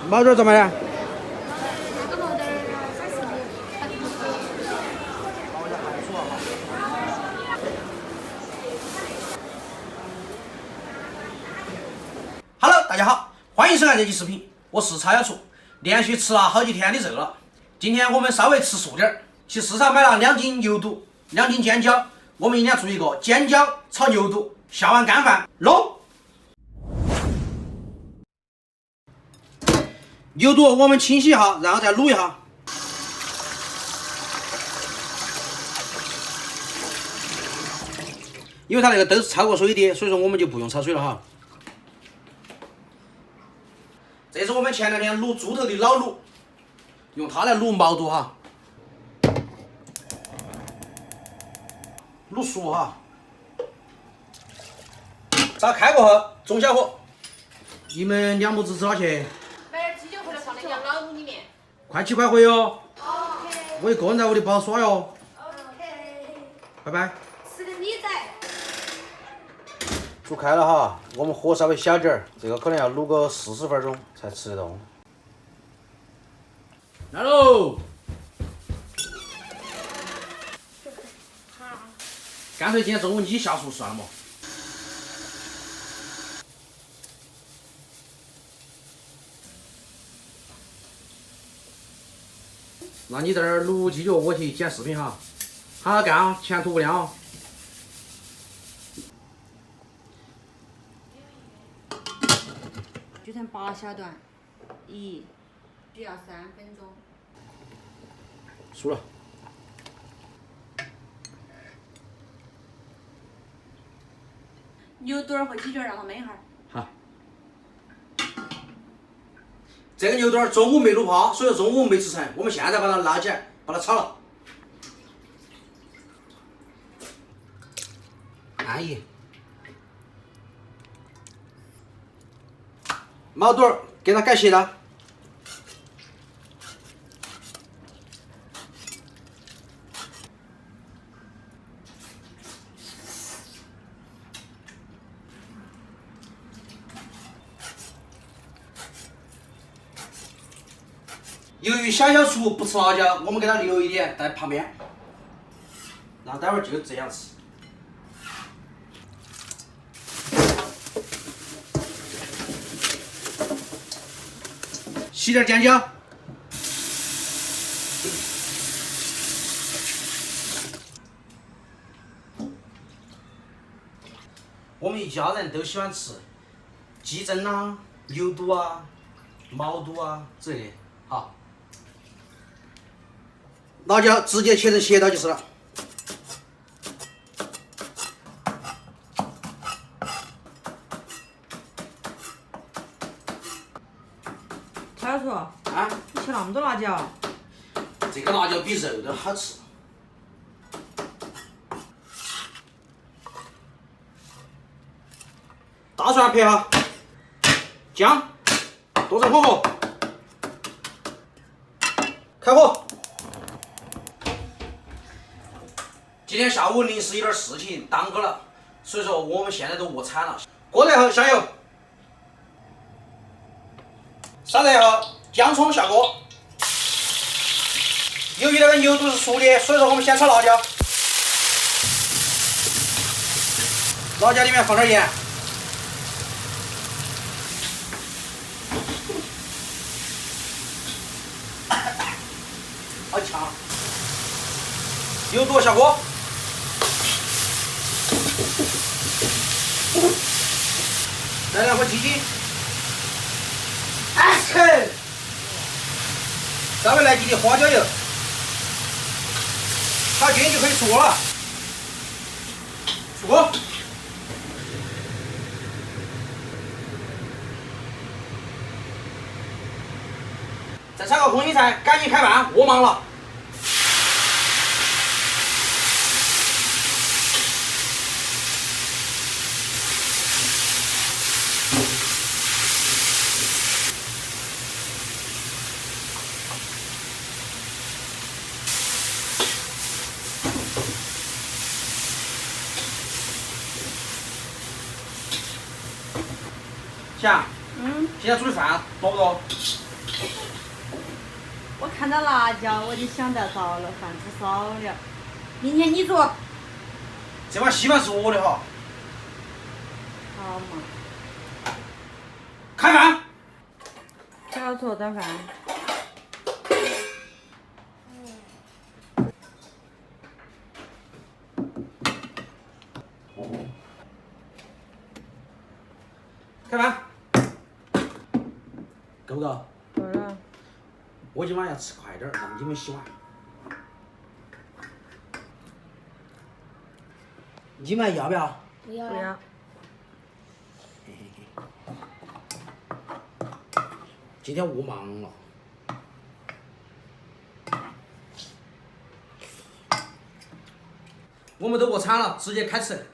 毛肚怎么样？那个毛豆35。Hello， 大家好，欢迎收看这期视频，我是叉小厨。连续吃了好几天的肉了，今天我们稍微吃素点儿，去市场买了2斤牛肚、2斤尖椒，我们今天做一个尖椒炒牛肚，下碗干饭，弄。牛肚我们清洗一下，然后再卤一下。因为它那个都是焯过水的，所以说我们就不用焯水了哈。这是我们前2天卤猪头的老卤，用它来卤毛肚哈，卤熟哈。炸开过后，中小火。你们2母子吃多少钱？买点鸡酒回来放在养老卤里面。快去快回哟！ OK。我一个人在屋里不好耍哟。OK。拜拜。吃个米仔。煮开了哈，我们火稍微小点儿，这个可能要卤个40分钟才吃得动。来喽！干脆今天中午你下厨算了嘛。那你这儿卤鸡脚，我去剪视频哈。好好干啊，前途无量哦。锯成8小段，需要3分钟。熟了。牛肚儿和鸡脚让它焖一下。好。这个牛肚儿中午没卤泡，所以说中午没吃成，我们现在把它捞起来，把它炒了。安逸。毛肚儿给它改斜了。由于小厨不吃辣椒，我们给他留一点在旁边，然后待会儿就这样吃。洗点尖椒，我们一家人都喜欢吃鸡胗啊、牛肚啊、毛肚啊之类的，好。辣椒直接切成斜刀就是了。小叔，啊，你切那么多辣椒？这个辣椒比肉都好吃。大蒜拍哈，姜，剁成火候，开火。今天下午临时有点事情耽搁了，所以说我们现在都饿惨了。锅热后下油，烧热后姜葱下锅。由于那个牛肚是熟的，所以说我们先炒辣椒。辣椒里面放点盐。好呛。牛肚下锅。来2块鸡精，稍微来几滴花椒油，炒均匀就可以出锅了。出锅，再炒个空心菜，赶紧开饭，我忙了。今天煮的饭多不多？我看到辣椒我就想到糟了，饭煮少了。明天你煮。好这碗稀饭是我的哈。嘛。开饭。小做点饭。开饭。够不够？够了。我今晚要吃快点儿，让你们洗碗。你们要不要？不要不要。今天我忙了。我们都饿惨了，直接开吃。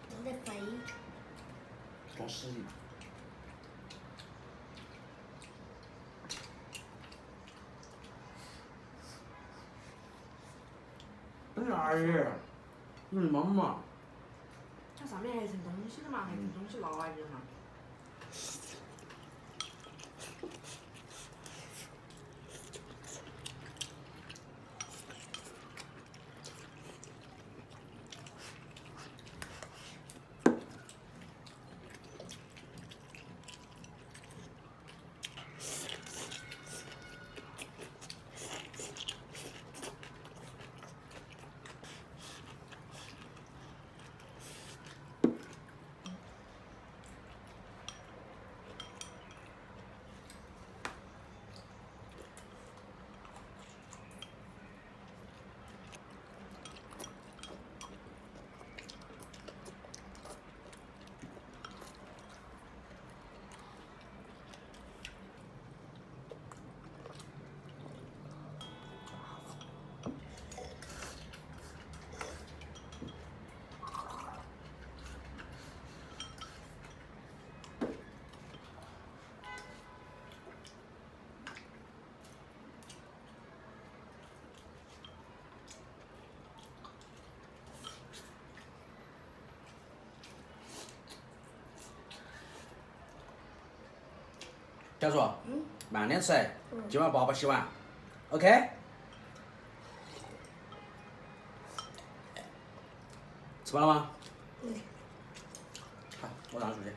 我在飞。装屎的。哎呀，妈妈。它上面还剩东西的嘛，还剩东西拿来的嘛。小叔，慢点吃，今晚爸爸洗碗，OK？吃饱了吗？好，我让出去。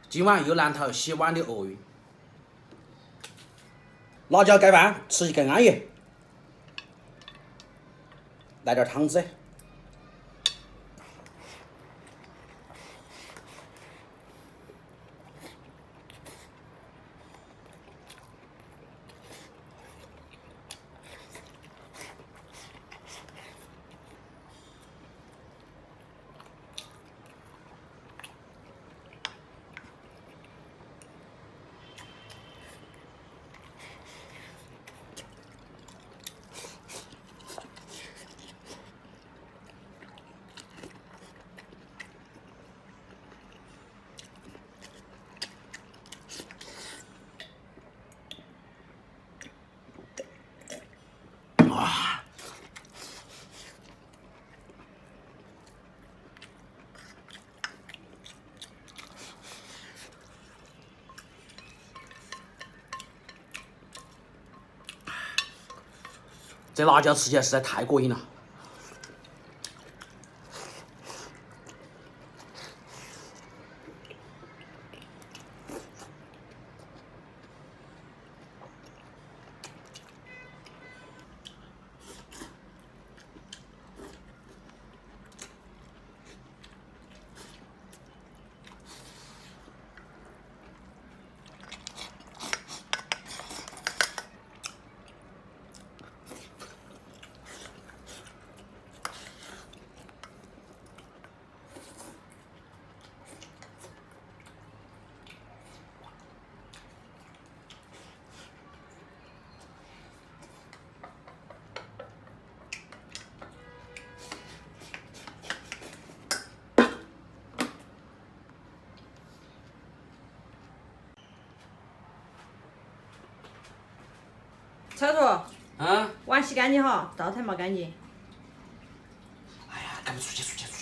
今晚又难逃洗碗的厄运。辣椒盖饭，吃起更安逸。来点汤汁。这辣椒吃起来实在太过瘾了。超叔，嗯，碗洗干净哈，灶台没干净。哎呀，赶紧出去出去出去。